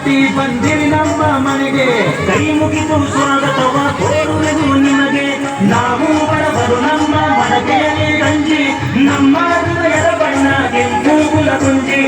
ಕಟ್ಟಿ ಬಂದಿರಿ ನಮ್ಮ ಮನೆಗೆ, ಕೈ ಮುಗಿದು ಸ್ವಾಗತವ ಕೋರುವೆವು ನಿಮಗೆ. ನಾವು ಬಡವರು ನಮ್ಮ ಮಡಕೆಯಲ್ಲಿ ಗಂಜಿ, ನಮ್ಮ ಹೃದಯದ ಬಣ್ಣ ಕೆಂಪು ಗುಲಗುಂಜಿ.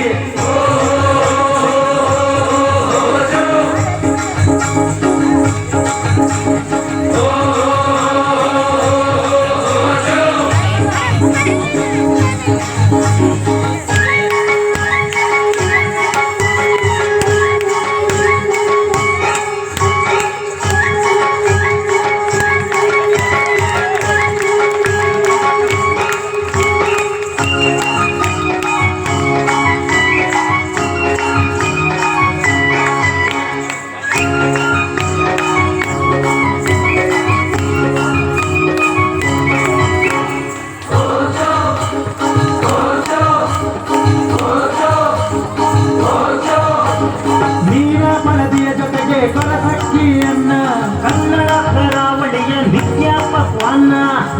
ಕೊರಸಕ್ಕಿಯನ್ನ ಕನ್ನಡ ಕರಾವಳಿಯ ನಿತ್ಯ ಪಕ್ವಾನ್ನ.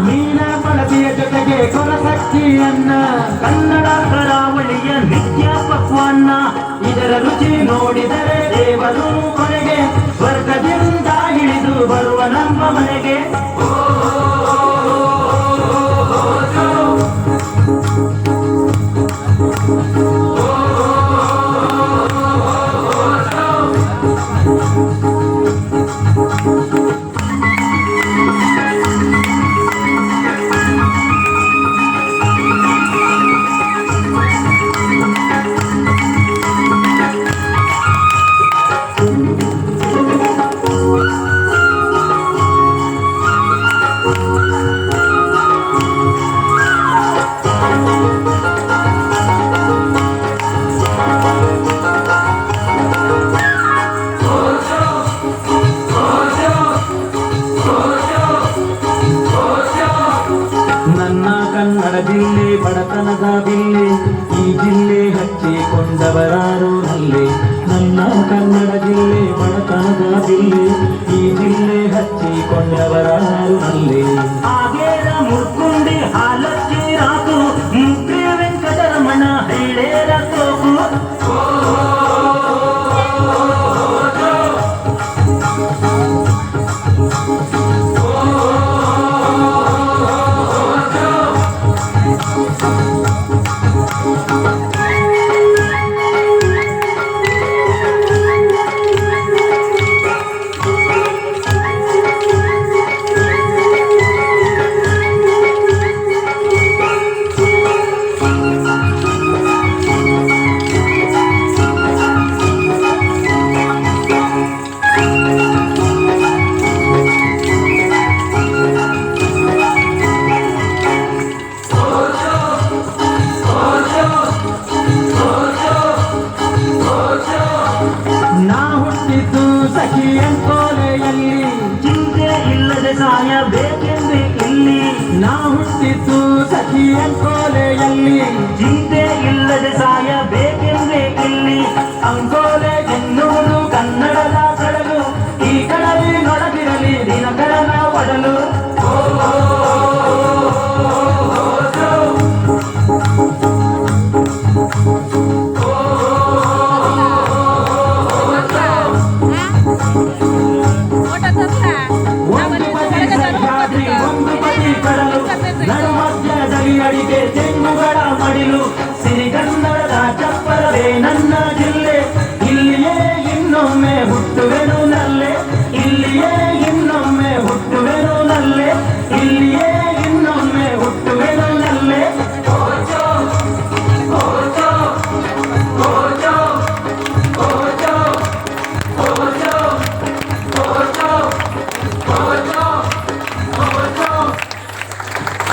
ಮೀನ ಬಳದಿಯ ಜೊತೆಗೆ ಕೊರಸಕ್ಕಿಯನ್ನ ಕನ್ನಡ ಕರಾವಳಿಯ ನಿತ್ಯ ಪಕ್ವಾನ್ನ. ಇದರ ರುಚಿ ನೋಡಿದರೆ ದೇವರು ಕೊನೆಗೆ ಸ್ವರ್ಗದಿಂದ ಇಳಿದು ಬರುವ ನಮ್ಮ ಮನೆಗೆ. ಕನ್ನಡ ಜಿಲ್ಲೆ ಬಡತನದ ಬಿಲ್ಲೆ, ಈ ಜಿಲ್ಲೆ ಹಚ್ಚಿಕೊಂಡವರಾರು ನಲ್ಲೆ. ನನ್ನ ಕನ್ನಡ ಜಿಲ್ಲೆ ಬಡತನದ ಬಿಲ್ಲೆ, ಈ ಜಿಲ್ಲೆ ಹಚ್ಚಿಕೊಂಡವರಾರು ನಲ್ಲೆ. ಆಗೇರ ಮುರ್ಕುಂಡಿ ಹಾಲಕ್ಕಿ ರಾತು, ಮುಕ್ರಿ ವೆಂಕಟರಮಣ ಹೈಳೇರ ತೋಪು. ಸಖಿಯಂಕೋಲೆಯಲ್ಲಿ ಚಿಂತೆ ಇಲ್ಲದೆ ಸಾಯಬೇಕೆಂದು ಇಲ್ಲಿ. ನಾ ಹುಟ್ಟಿದ್ದು ಸಖಿಯಂಕೋಲೆಯಲ್ಲಿ, ಚಿಂತೆ ಇಲ್ಲದೆ ಸಾಯಬೇಕೆಂದು ಇಲ್ಲಿ. ಅಂಕೋಲೆ ಎನ್ನುವುದು ಕನ್ನಡದ ಕಡಲು, ಈ ಕಡಲಿನೊಳಗಿರಲಿ ದಿನಕರನ ಒಡಲು. ಒಂದು ಬದಿ ಕಡಲು, ನಡುಮಧ್ಯದಲ್ಲಿ ಅಡಿಗೆ ತೆಂಗುಗಳ ಮಡಿಲು, ಸಿರಿಗನ್ನಡದ ಚಪ್ಪರವೇ ನನ್ನ